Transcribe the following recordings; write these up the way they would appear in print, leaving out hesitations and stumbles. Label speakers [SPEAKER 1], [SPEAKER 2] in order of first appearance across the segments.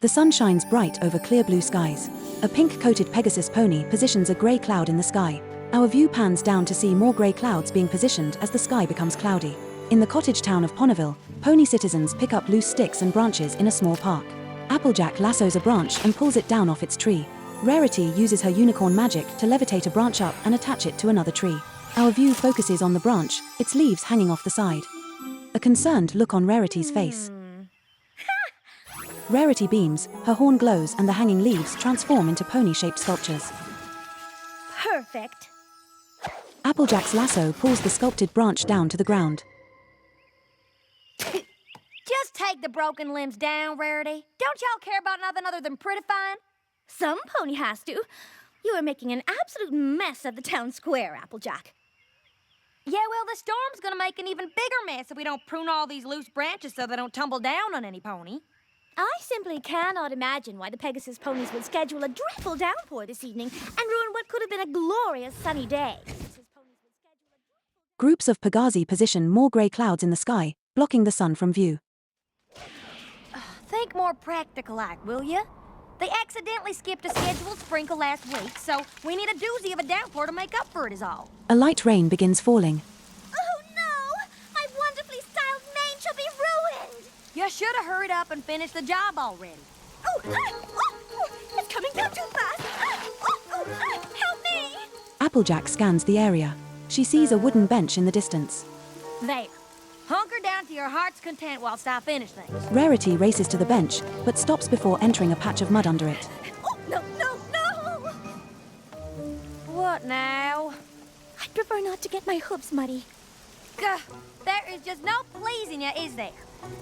[SPEAKER 1] The sun shines bright over clear blue skies. A pink-coated Pegasus pony positions a grey cloud in the sky. Our view pans down to see more grey clouds being positioned as the sky becomes cloudy. In the cottage town of Ponyville, pony citizens pick up loose sticks and branches in a small park. Applejack lassos a branch and pulls it down off its tree. Rarity uses her unicorn magic to levitate a branch up and attach it to another tree. Our view focuses on the branch, its leaves hanging off the side. A concerned look on Rarity's face. Rarity beams, her horn glows, and the hanging leaves transform into pony-shaped sculptures.
[SPEAKER 2] Perfect.
[SPEAKER 1] Applejack's lasso pulls the sculpted branch down to the ground.
[SPEAKER 2] Just take the broken limbs down, Rarity. Don't y'all care about nothing other than prettifying? Some pony has to. You are making an absolute mess of the town square, Applejack.
[SPEAKER 3] Yeah, well, the storm's gonna make an even bigger mess if we don't prune all these loose branches so they don't tumble down on any pony.
[SPEAKER 2] I simply cannot imagine why the Pegasus ponies would schedule a dreadful downpour this evening and ruin what could have been a glorious sunny day.
[SPEAKER 1] Groups of pagazi position more grey clouds in the sky, blocking the sun from view.
[SPEAKER 3] Think more practical-like, will ya? They accidentally skipped a scheduled sprinkle last week, so we need a doozy of a downpour to make up for it is all.
[SPEAKER 1] A light rain begins falling.
[SPEAKER 2] Oh no! My wonderfully styled mane shall be ruined!
[SPEAKER 3] You should have hurried up and finished the job already.
[SPEAKER 2] It's coming down too fast! Help me!
[SPEAKER 1] Applejack scans the area. She sees a wooden bench in the distance.
[SPEAKER 3] There. Hunker down to your heart's content whilst I finish things.
[SPEAKER 1] Rarity races to the bench, but stops before entering a patch of mud under it.
[SPEAKER 2] Oh, no!
[SPEAKER 3] What now?
[SPEAKER 2] I'd prefer not to get my hooves muddy.
[SPEAKER 3] Gah, there is just no pleasing you, is there?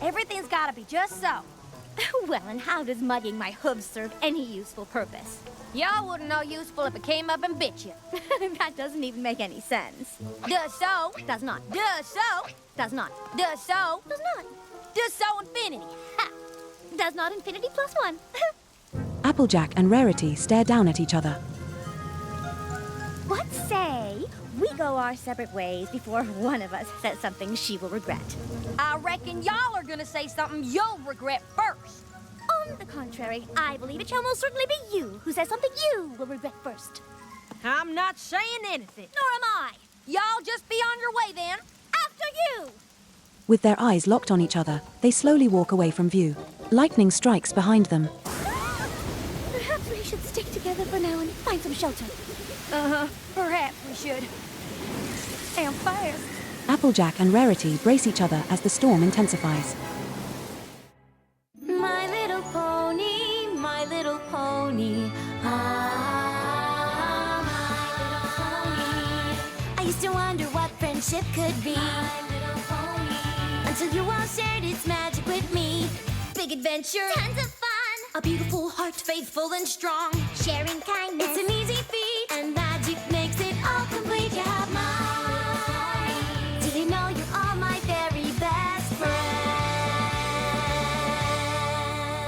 [SPEAKER 3] Everything's gotta be just so.
[SPEAKER 2] Well, and how does muddying my hooves serve any useful purpose?
[SPEAKER 3] Y'all wouldn't know useful if it came up and bit you.
[SPEAKER 2] That doesn't even make any sense.
[SPEAKER 3] Does so.
[SPEAKER 2] Does not.
[SPEAKER 3] Does so.
[SPEAKER 2] Does not.
[SPEAKER 3] Does so.
[SPEAKER 2] Does not.
[SPEAKER 3] Does so infinity. Ha!
[SPEAKER 2] Does not infinity plus one.
[SPEAKER 1] Applejack and Rarity stare down at each other.
[SPEAKER 2] What say we go our separate ways before one of us says something she will regret?
[SPEAKER 3] I reckon y'all are gonna say something you'll regret first.
[SPEAKER 2] On the contrary, I believe it shall most certainly be you who says something you will regret first.
[SPEAKER 3] I'm not saying anything.
[SPEAKER 2] Nor am I.
[SPEAKER 3] Y'all just be on your way then.
[SPEAKER 2] After you!
[SPEAKER 1] With their eyes locked on each other, they slowly walk away from view. Lightning strikes behind them.
[SPEAKER 2] Perhaps we should stick together for now and find some shelter.
[SPEAKER 3] Perhaps we should. Damn fast.
[SPEAKER 1] Applejack and Rarity brace each other as the storm intensifies.
[SPEAKER 2] My little pony, my little pony. Ah, my little pony. I used to wonder what friendship could be. My little pony. Until you all shared its magic with me. Big adventure, tons of fun. A beautiful heart, faithful and strong. Sharing kindness, it's an easy feat. And magic makes it all complete. You have mine. Did you know you're all my very best friend?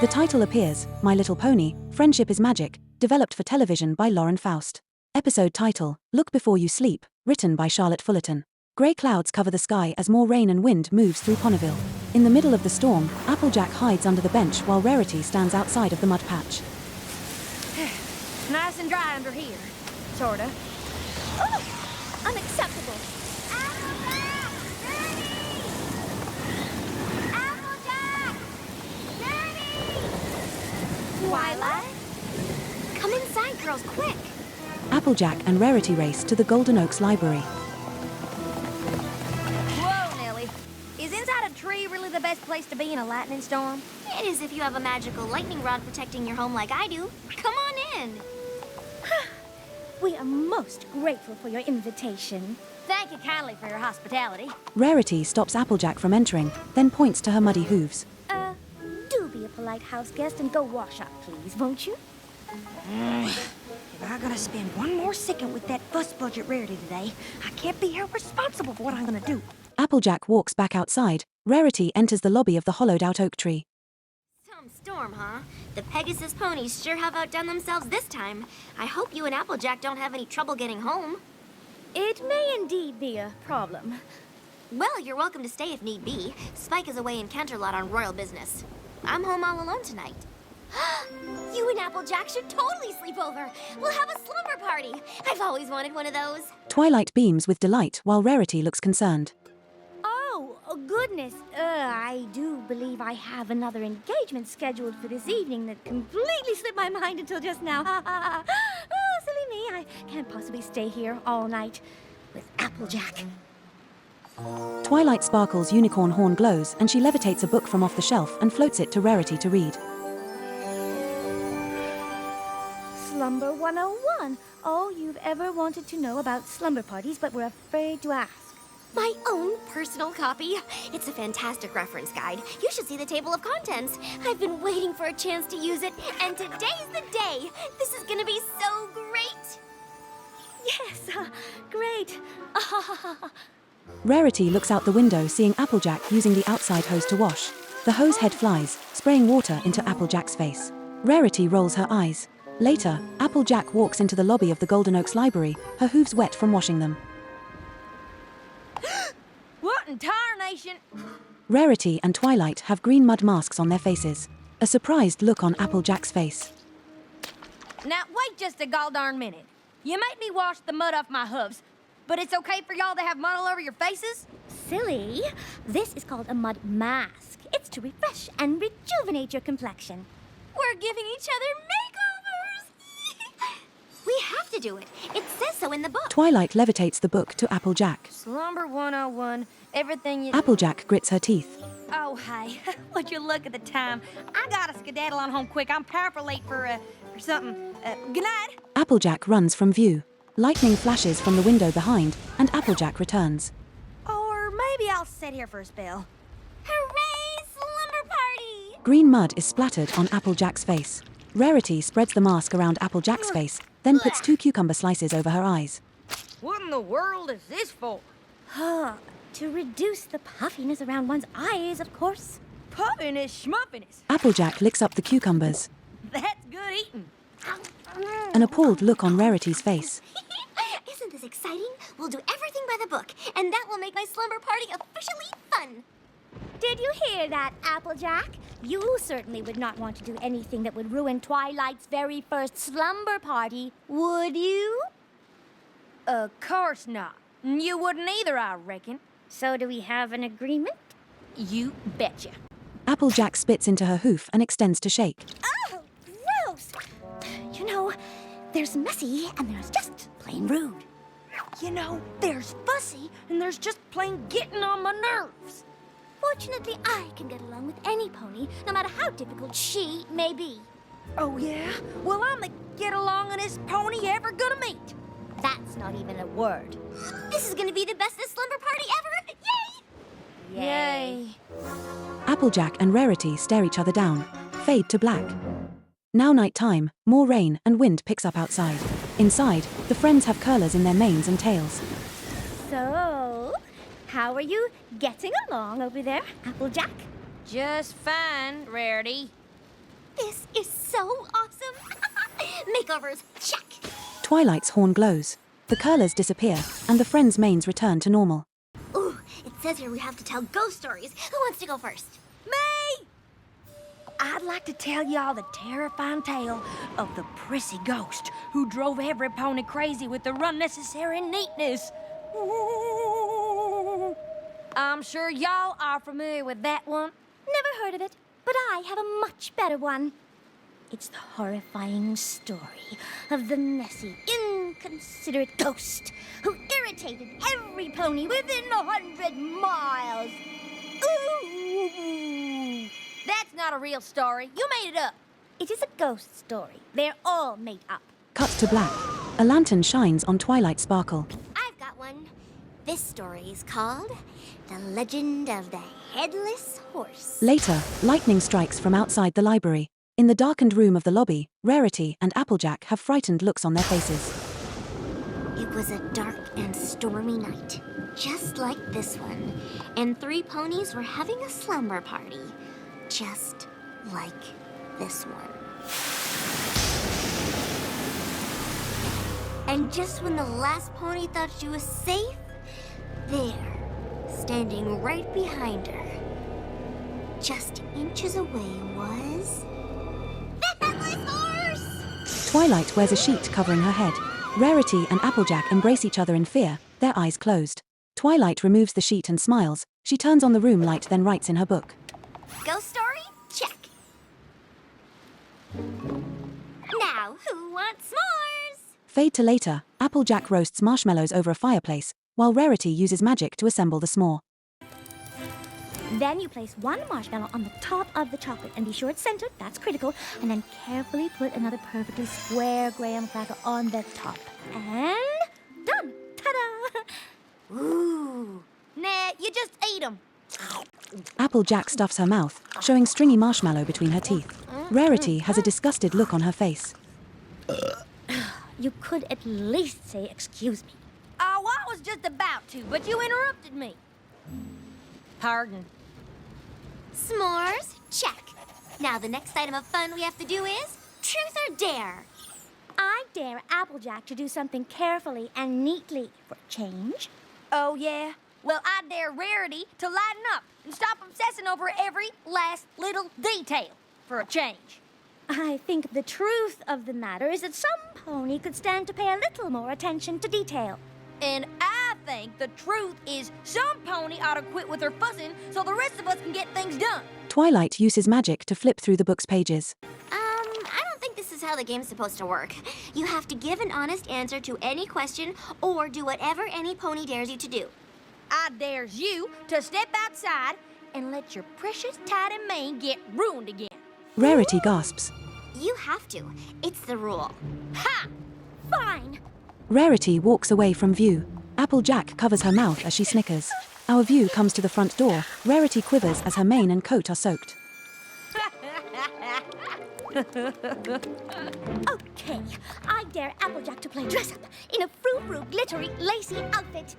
[SPEAKER 1] The title appears, My Little Pony, Friendship is Magic, developed for television by Lauren Faust. Episode title, Look Before You Sleep, written by Charlotte Fullerton. Grey clouds cover the sky as more rain and wind moves through Ponyville. In the middle of the storm, Applejack hides under the bench while Rarity stands outside of the mud patch.
[SPEAKER 3] Nice and dry under here. Sorta.
[SPEAKER 2] Oh, unacceptable.
[SPEAKER 3] Applejack!
[SPEAKER 2] Twilight? Come inside, girls, quick.
[SPEAKER 1] Applejack and Rarity race to the Golden Oaks Library.
[SPEAKER 3] Whoa, Nellie. Is inside a tree really the best place to be in a lightning storm?
[SPEAKER 4] It is if you have a magical lightning rod protecting your home like I do. Come on in.
[SPEAKER 2] We are most grateful for your invitation.
[SPEAKER 3] Thank you kindly for your hospitality.
[SPEAKER 1] Rarity stops Applejack from entering, then points to her muddy hooves.
[SPEAKER 2] Do be a polite house guest and go wash up, please, won't you?
[SPEAKER 3] If I'm gonna spend one more second with that fuss budget Rarity today, I can't be held responsible for what I'm gonna do.
[SPEAKER 1] Applejack walks back outside. Rarity enters the lobby of the hollowed-out oak tree.
[SPEAKER 4] Some storm, huh? The Pegasus ponies sure have outdone themselves this time. I hope you and Applejack don't have any trouble getting home.
[SPEAKER 2] It may indeed be a problem.
[SPEAKER 4] Well, you're welcome to stay if need be. Spike is away in Canterlot on royal business. I'm home all alone tonight. You and Applejack should totally sleep over. We'll have a slumber party. I've always wanted one of those.
[SPEAKER 1] Twilight beams with delight while Rarity looks concerned.
[SPEAKER 3] Oh, goodness. I do believe I have another engagement scheduled for this evening that completely slipped my mind until just now. Oh, silly me. I can't possibly stay here all night with Applejack.
[SPEAKER 1] Twilight Sparkle's unicorn horn glows and she levitates a book from off the shelf and floats it to Rarity to read.
[SPEAKER 3] Slumber 101. All you've ever wanted to know about slumber parties but were afraid to ask.
[SPEAKER 4] My own personal copy. It's a fantastic reference guide. You should see the table of contents. I've been waiting for a chance to use it, and today's the day. This is gonna be so great.
[SPEAKER 3] Yes, great.
[SPEAKER 1] Rarity looks out the window seeing Applejack using the outside hose to wash. The hose head flies, spraying water into Applejack's face. Rarity rolls her eyes. Later, Applejack walks into the lobby of the Golden Oaks Library, her hooves wet from washing them.
[SPEAKER 3] What in tarnation?
[SPEAKER 1] Rarity and Twilight have green mud masks on their faces. A surprised look on Applejack's face.
[SPEAKER 3] Now, wait just a goldarn minute. You made me wash the mud off my hooves, but it's okay for y'all to have mud all over your faces? Silly. This is called a mud mask. It's to refresh and rejuvenate your complexion.
[SPEAKER 4] We're giving each other makeovers. We have to do it. It says so in the book.
[SPEAKER 1] Twilight levitates the book to Applejack.
[SPEAKER 3] Slumber 101, everything you...
[SPEAKER 1] Applejack grits her teeth.
[SPEAKER 3] Oh, hey, would you look at the time? I gotta skedaddle on home quick. I'm powerful late for something. Good night.
[SPEAKER 1] Applejack runs from view. Lightning flashes from the window behind, and Applejack returns.
[SPEAKER 3] Or maybe I'll sit here for a spell.
[SPEAKER 4] Hooray, slumber party!
[SPEAKER 1] Green mud is splattered on Applejack's face. Rarity spreads the mask around Applejack's face, then puts 2 cucumber slices over her eyes.
[SPEAKER 3] What in the world is this for? To reduce the puffiness around one's eyes, of course. Puffiness, schmuffiness.
[SPEAKER 1] Applejack licks up the cucumbers.
[SPEAKER 3] That's good eating.
[SPEAKER 1] An appalled look on Rarity's face.
[SPEAKER 4] Isn't this exciting? We'll do everything by the book, and that will make my slumber party officially fun.
[SPEAKER 3] Did you hear that, Applejack? You certainly would not want to do anything that would ruin Twilight's very first slumber party, would you? Of course not. You wouldn't either, I reckon. So do we have an agreement? You betcha.
[SPEAKER 1] Applejack spits into her hoof and extends to shake.
[SPEAKER 3] Oh, gross! You know, there's messy and there's just plain rude. You know, there's fussy and there's just plain getting on my nerves. Fortunately, I can get along with any pony, no matter how difficult she may be. Oh, yeah? Well, I'm the get-alongingest pony you ever gonna meet. That's not even a word.
[SPEAKER 4] This is gonna be the bestest slumber party ever! Yay!
[SPEAKER 3] Yay.
[SPEAKER 1] Applejack and Rarity stare each other down. Fade to black. Now night time, more rain and wind picks up outside. Inside, the friends have curlers in their manes and tails.
[SPEAKER 3] So, how are you getting along over there, Applejack? Just fine, Rarity.
[SPEAKER 4] This is so awesome! Makeovers, check!
[SPEAKER 1] Twilight's horn glows. The curlers disappear, and the friends' manes return to normal.
[SPEAKER 4] Ooh, it says here we have to tell ghost stories. Who wants to go first?
[SPEAKER 3] Me! I'd like to tell y'all the terrifying tale of the prissy ghost who drove every pony crazy with their unnecessary neatness. Ooh. I'm sure y'all are familiar with that one. Never heard of it, but I have a much better one. It's the horrifying story of the messy, inconsiderate ghost who irritated every pony within 100 miles. Ooh! That's not a real story. You made it up. It is a ghost story. They're all made up.
[SPEAKER 1] Cut to black. A lantern shines on Twilight Sparkle.
[SPEAKER 4] I've got one. This story is called The Legend of the Headless Horse.
[SPEAKER 1] Later, lightning strikes from outside the library. In the darkened room of the lobby, Rarity and Applejack have frightened looks on their faces.
[SPEAKER 4] It was a dark and stormy night, just like this one, and 3 ponies were having a slumber party, just like this one. And just when the last pony thought she was safe, there, standing right behind her, just inches away was...
[SPEAKER 1] Twilight wears a sheet covering her head. Rarity and Applejack embrace each other in fear, their eyes closed. Twilight removes the sheet and smiles. She turns on the room light, then writes in her book.
[SPEAKER 4] Ghost story? Check. Now, who wants s'mores?
[SPEAKER 1] Fade to later. Applejack roasts marshmallows over a fireplace, while Rarity uses magic to assemble the s'more.
[SPEAKER 3] Then you place one marshmallow on the top of the chocolate and be sure it's centered, that's critical, and then carefully put another perfectly square graham cracker on the top. And done! Ta-da!
[SPEAKER 2] Ooh. Nah, you just ate them.
[SPEAKER 1] Applejack stuffs her mouth, showing stringy marshmallow between her teeth. Rarity has a disgusted look on her face.
[SPEAKER 3] You could at least say excuse me.
[SPEAKER 2] Oh, I was just about to, but you interrupted me. Pardon.
[SPEAKER 4] S'mores? Check. Now the next item of fun we have to do is truth or dare.
[SPEAKER 3] I dare Applejack to do something carefully and neatly for a change.
[SPEAKER 2] Oh, yeah? Well, I dare Rarity to lighten up and stop obsessing over every last little detail for a change.
[SPEAKER 3] I think the truth of the matter is that some pony could stand to pay a little more attention to detail.
[SPEAKER 2] And I think the truth is some pony ought to quit with her fussing so the rest of us can get things done.
[SPEAKER 1] Twilight uses magic to flip through the book's pages.
[SPEAKER 4] I don't think this is how the game's supposed to work. You have to give an honest answer to any question or do whatever any pony dares you to do.
[SPEAKER 2] I dares you to step outside and let your precious tidy mane get ruined again.
[SPEAKER 1] Rarity gasps.
[SPEAKER 4] You have to. It's the rule.
[SPEAKER 2] Ha!
[SPEAKER 3] Fine.
[SPEAKER 1] Rarity walks away from view. Applejack covers her mouth as she snickers. Our view comes to the front door. Rarity quivers as her mane and coat are soaked.
[SPEAKER 3] Okay, I dare Applejack to play dress-up in a frou-frou, glittery, lacy outfit.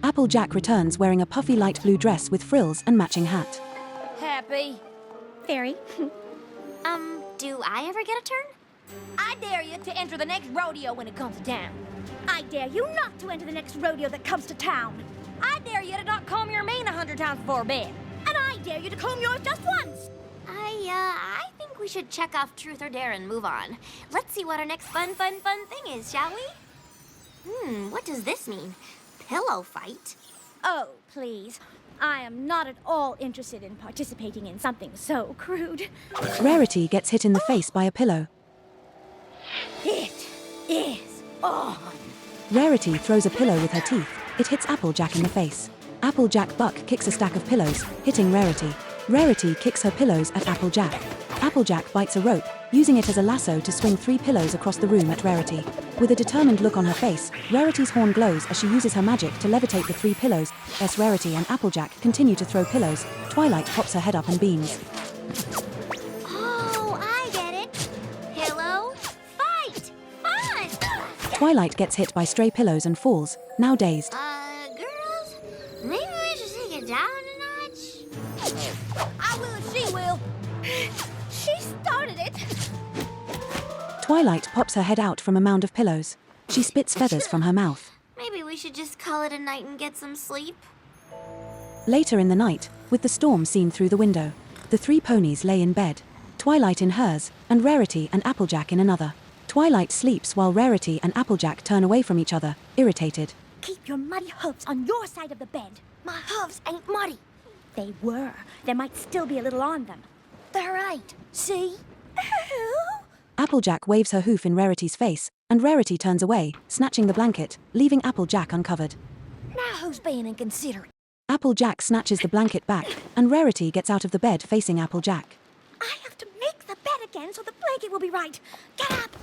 [SPEAKER 1] Applejack returns wearing a puffy light blue dress with frills and matching hat.
[SPEAKER 2] Happy.
[SPEAKER 3] Fairy.
[SPEAKER 4] Do I ever get a turn?
[SPEAKER 2] I dare you to enter the next rodeo when it comes to town.
[SPEAKER 3] I dare you not to enter the next rodeo that comes to town.
[SPEAKER 2] I dare you to not comb your mane 100 times before bed.
[SPEAKER 3] And I dare you to comb yours just once.
[SPEAKER 4] I think we should check off truth or dare and move on. Let's see what our next fun thing is, shall we? What does this mean? Pillow fight?
[SPEAKER 3] Oh, please. I am not at all interested in participating in something so crude.
[SPEAKER 1] Rarity gets hit in the face by a pillow.
[SPEAKER 3] It is on.
[SPEAKER 1] Rarity throws a pillow with her teeth. It hits Applejack in the face. Applejack Buck kicks a stack of pillows, hitting Rarity. Rarity kicks her pillows at Applejack. Applejack bites a rope, using it as a lasso to swing 3 pillows across the room at Rarity. With a determined look on her face, Rarity's horn glows as she uses her magic to levitate the 3 pillows. As Rarity and Applejack continue to throw pillows, Twilight pops her head up and beams.
[SPEAKER 4] Oh, I get it. Pillow fight. Fun.
[SPEAKER 1] Twilight gets hit by stray pillows and falls, now dazed.
[SPEAKER 4] Girls, maybe we should take it down a notch?
[SPEAKER 2] I will if she will.
[SPEAKER 3] She started it.
[SPEAKER 1] Twilight pops her head out from a mound of pillows. She spits feathers from her mouth.
[SPEAKER 4] Maybe we should just call it a night and get some sleep.
[SPEAKER 1] Later in the night, with the storm seen through the window, the 3 ponies lay in bed. Twilight in hers, and Rarity and Applejack in another. Twilight sleeps while Rarity and Applejack turn away from each other, irritated.
[SPEAKER 3] Keep your muddy hooves on your side of the bed.
[SPEAKER 2] My hooves ain't muddy.
[SPEAKER 3] They were. There might still be a little on them.
[SPEAKER 2] They're right. See?
[SPEAKER 1] Applejack waves her hoof in Rarity's face, and Rarity turns away, snatching the blanket, leaving Applejack uncovered.
[SPEAKER 2] Now who's being inconsiderate?
[SPEAKER 1] Applejack snatches the blanket back, and Rarity gets out of the bed facing Applejack.
[SPEAKER 3] I have to make the bed again so the blanket will be right. Get up!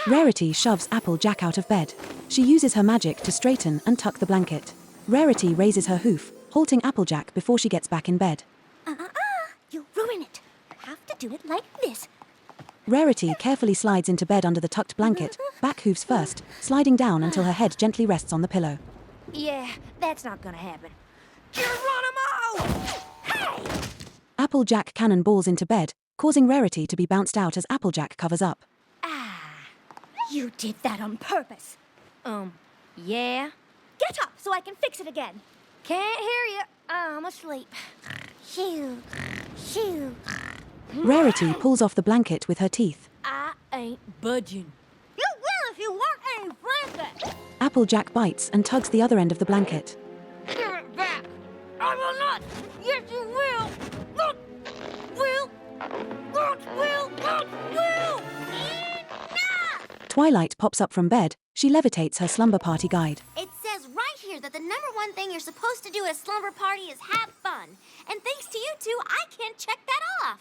[SPEAKER 1] Rarity shoves Applejack out of bed. She uses her magic to straighten and tuck the blanket. Rarity raises her hoof, halting Applejack before she gets back in bed.
[SPEAKER 3] You'll ruin it. You have to do it like this.
[SPEAKER 1] Rarity carefully slides into bed under the tucked blanket, back hooves first, sliding down until her head gently rests on the pillow.
[SPEAKER 2] Yeah, that's not gonna happen. Geronimo! Hey!
[SPEAKER 1] Applejack cannonballs into bed, causing Rarity to be bounced out as Applejack covers up.
[SPEAKER 3] You did that on purpose.
[SPEAKER 2] Yeah?
[SPEAKER 3] Get up so I can fix it again.
[SPEAKER 2] Can't hear you. I'm asleep.
[SPEAKER 3] Shoo, shoo.
[SPEAKER 1] Rarity pulls off the blanket with her teeth.
[SPEAKER 3] I ain't budging. You will if you want any blanket.
[SPEAKER 1] Applejack bites and tugs the other end of the blanket.
[SPEAKER 3] Give it back. I will not. Yes, you will. Not will. Not will. Not will. Enough!
[SPEAKER 1] Twilight pops up from bed. She levitates her slumber party guide.
[SPEAKER 4] It says right here that the number one thing you're supposed to do at a slumber party is have fun. And thanks to you two, I can't check that off.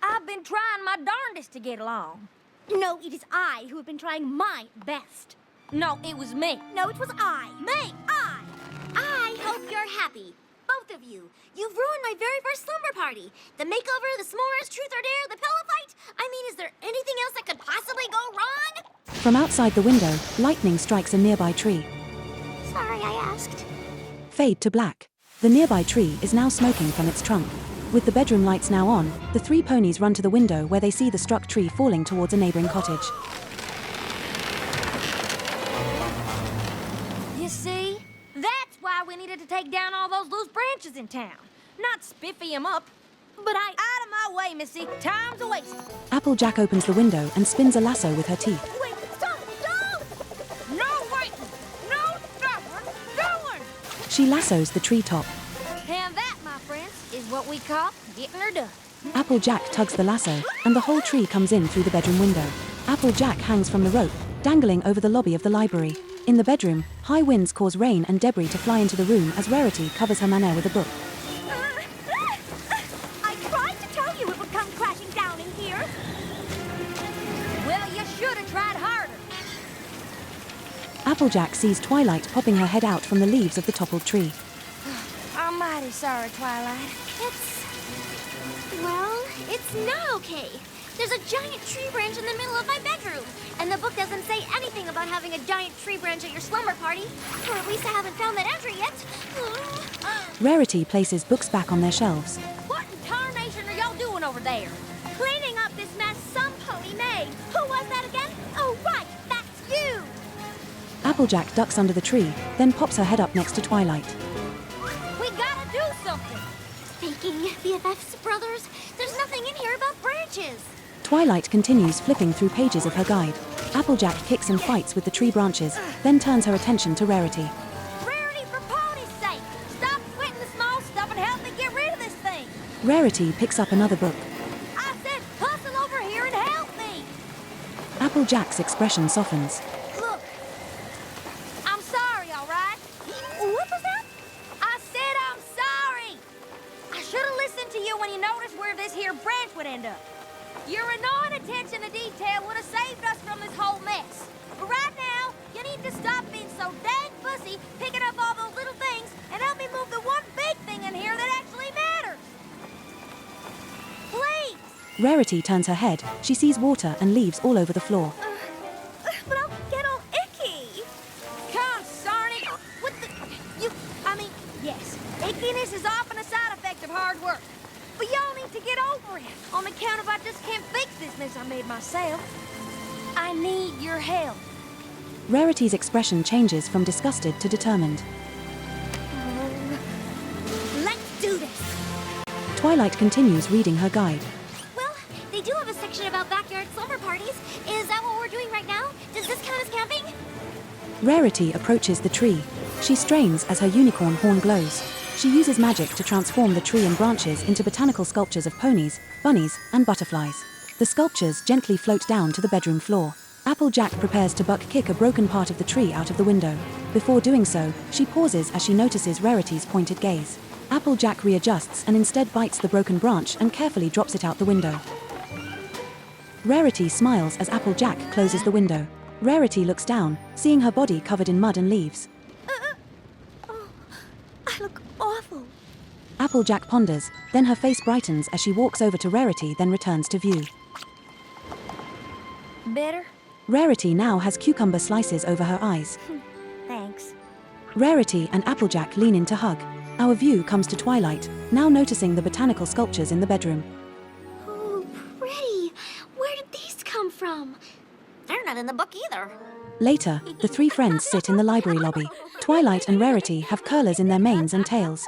[SPEAKER 3] I've been trying my darndest to get along. No, it is I who have been trying my best. No, it was me. No, it was I. Me.
[SPEAKER 4] I hope you're happy. Both of you. You've ruined my very first slumber party. The makeover, the s'mores, truth or dare, the pillow fight. I mean, is there anything else that could possibly go wrong?
[SPEAKER 1] From outside the window, lightning strikes a nearby tree.
[SPEAKER 4] Sorry, I asked.
[SPEAKER 1] Fade to black. The nearby tree is now smoking from its trunk. With the bedroom lights now on, the three ponies run to the window where they see the struck tree falling towards a neighboring cottage.
[SPEAKER 3] You see? That's why we needed to take down all those loose branches in town. Not spiffy them up. But out of my way, Missy. Time's a waste.
[SPEAKER 1] Applejack opens the window and spins a lasso with her teeth.
[SPEAKER 3] Wait, stop! Don't! No waiting! No stopping! Going!
[SPEAKER 1] She lassos the treetop.
[SPEAKER 3] And that, my friends, is what we call getting her done.
[SPEAKER 1] Applejack tugs the lasso, and the whole tree comes in through the bedroom window. Applejack hangs from the rope, dangling over the lobby of the library. In the bedroom, high winds cause rain and debris to fly into the room as Rarity covers her manner with a book.
[SPEAKER 3] I tried to tell you it would come crashing down in here. Well, you should have tried harder.
[SPEAKER 1] Applejack sees Twilight popping her head out from the leaves of the toppled tree.
[SPEAKER 3] I'm mighty sorry, Twilight.
[SPEAKER 4] It's not okay. There's a giant tree branch in the middle of my bedroom. And the book doesn't say anything about having a giant tree branch at your slumber party. Or at least I haven't found that entry yet.
[SPEAKER 1] Rarity places books back on their shelves.
[SPEAKER 3] What in tarnation are y'all doing over there?
[SPEAKER 4] Cleaning up this mess some pony made. Who was that again? Oh, right, that's you.
[SPEAKER 1] Applejack ducks under the tree, then pops her head up next to Twilight.
[SPEAKER 3] We gotta do something.
[SPEAKER 4] Speaking BFFs, brothers, there's nothing in here about branches.
[SPEAKER 1] Twilight continues flipping through pages of her guide. Applejack kicks and fights with the tree branches, then turns her attention to Rarity.
[SPEAKER 3] Rarity, for pony's sake, stop sweating the small stuff and help me get rid of this thing.
[SPEAKER 1] Rarity picks up another book.
[SPEAKER 3] I said hustle over here and help me.
[SPEAKER 1] Applejack's expression softens.
[SPEAKER 3] Look, I'm sorry, all right? What was that? I said I'm sorry. I should have listened to you when you noticed where this here branch would end up. Your annoying attention to detail would have saved us from this whole mess. But right now, you need to stop being so dang fussy, picking up all those little things, and help me move the one big thing in here that actually matters. Please!
[SPEAKER 1] Rarity turns her head. She sees water and leaves all over the floor.
[SPEAKER 3] But I'll get all icky. Consarn it! What the... yes, ickiness is often a side effect of hard work. But y'all need to get over it, on account of I just can't fix this mess I made myself. I need your help.
[SPEAKER 1] Rarity's expression changes from disgusted to determined.
[SPEAKER 3] Let's do this.
[SPEAKER 1] Twilight continues reading her guide.
[SPEAKER 4] Well, they do have a section about backyard slumber parties. Is that what we're doing right now? Does this count as camping?
[SPEAKER 1] Rarity approaches the tree. She strains as her unicorn horn glows. She uses magic to transform the tree and branches into botanical sculptures of ponies, bunnies, and butterflies. The sculptures gently float down to the bedroom floor. Applejack prepares to buck kick a broken part of the tree out of the window. Before doing so, she pauses as she notices Rarity's pointed gaze. Applejack readjusts and instead bites the broken branch and carefully drops it out the window. Rarity smiles as Applejack closes the window. Rarity looks down, seeing her body covered in mud and leaves.
[SPEAKER 3] I look awful.
[SPEAKER 1] Applejack ponders, then her face brightens as she walks over to Rarity, then returns to view.
[SPEAKER 3] Better?
[SPEAKER 1] Rarity now has cucumber slices over her eyes.
[SPEAKER 3] Thanks.
[SPEAKER 1] Rarity and Applejack lean in to hug. Our view comes to Twilight, now noticing the botanical sculptures in the bedroom.
[SPEAKER 4] Oh, pretty. Where did these come from? They're not in the book either.
[SPEAKER 1] Later, the three friends sit in the library lobby. Twilight and Rarity have curlers in their manes and tails.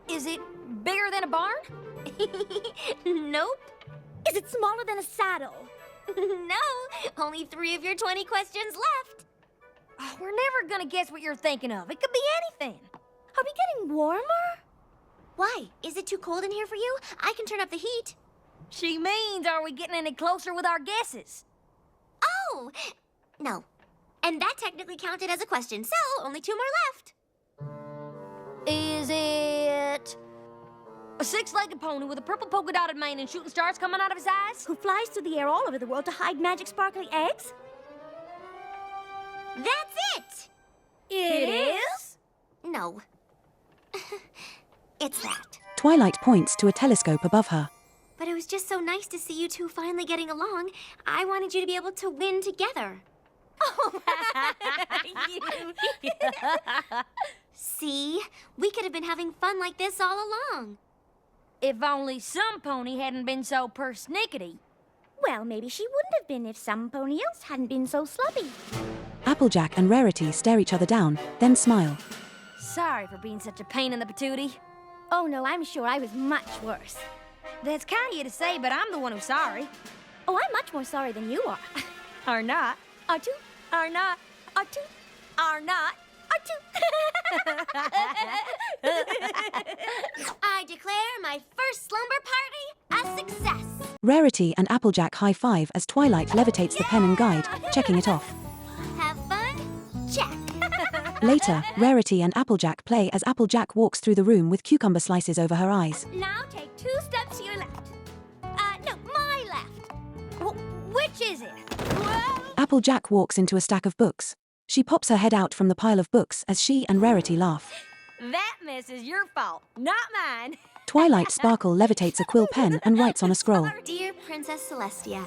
[SPEAKER 3] Is it bigger than a barn?
[SPEAKER 4] Nope.
[SPEAKER 3] Is it smaller than a saddle?
[SPEAKER 4] No, only 3 of your 20 questions left.
[SPEAKER 3] Oh, we're never gonna guess what you're thinking of. It could be anything. Are we getting warmer?
[SPEAKER 4] Why? Is it too cold in here for you? I can turn up the heat.
[SPEAKER 3] She means, are we getting any closer with our guesses?
[SPEAKER 4] Oh, no. And that technically counted as a question, so only 2 more left.
[SPEAKER 3] Is it a 6-legged pony with a purple polka-dotted mane and shooting stars coming out of his eyes? Who flies through the air all over the world to hide magic sparkly eggs?
[SPEAKER 4] That's it!
[SPEAKER 3] It is?
[SPEAKER 4] No. It's that.
[SPEAKER 1] Twilight points to a telescope above her.
[SPEAKER 4] But it was just so nice to see you two finally getting along. I wanted you to be able to win together. See? We could have been having fun like this all along.
[SPEAKER 3] If only some pony hadn't been so persnickety. Well, maybe she wouldn't have been if some pony else hadn't been so slubby.
[SPEAKER 1] Applejack and Rarity stare each other down, then smile.
[SPEAKER 3] Sorry for being such a pain in the patootie. Oh no, I'm sure I was much worse. That's kind of you to say, but I'm the one who's sorry. Oh, I'm much more sorry than you are. Are not. Are two. Are not. Are two. Are not. Are two.
[SPEAKER 4] I declare my first slumber party a success.
[SPEAKER 1] Rarity and Applejack high-five as Twilight levitates the pen and guide, checking it off.
[SPEAKER 4] Have fun? Check.
[SPEAKER 1] Later, Rarity and Applejack play as Applejack walks through the room with cucumber slices over her eyes.
[SPEAKER 3] Now take 2 steps to your left. No, my left. Which is it? Whoa!
[SPEAKER 1] Applejack walks into a stack of books. She pops her head out from the pile of books as she and Rarity laugh.
[SPEAKER 3] That mess is your fault, not mine.
[SPEAKER 1] Twilight Sparkle levitates a quill pen and writes on a scroll.
[SPEAKER 4] Dear Princess Celestia,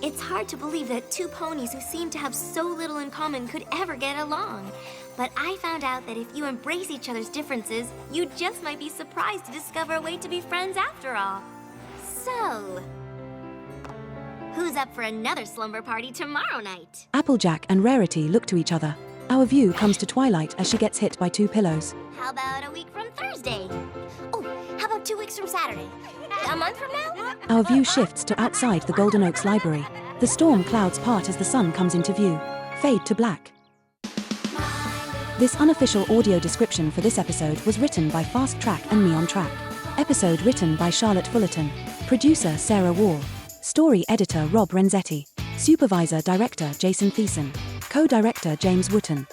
[SPEAKER 4] it's hard to believe that 2 ponies who seem to have so little in common could ever get along. But I found out that if you embrace each other's differences, you just might be surprised to discover a way to be friends after all. So, who's up for another slumber party tomorrow night?
[SPEAKER 1] Applejack and Rarity look to each other. Our view comes to Twilight as she gets hit by 2 pillows.
[SPEAKER 4] How about a week from Thursday? Oh, how about 2 weeks from Saturday? A month from now?
[SPEAKER 1] Our view shifts to outside the Golden Oaks Library. The storm clouds part as the sun comes into view. Fade to black. This unofficial audio description for this episode was written by Fast Track and Me on Track. Episode written by Charlotte Fullerton. Producer Sarah Wall. Story editor Rob Renzetti. Supervisor Director Jason Thiessen. Co-director James Wooten.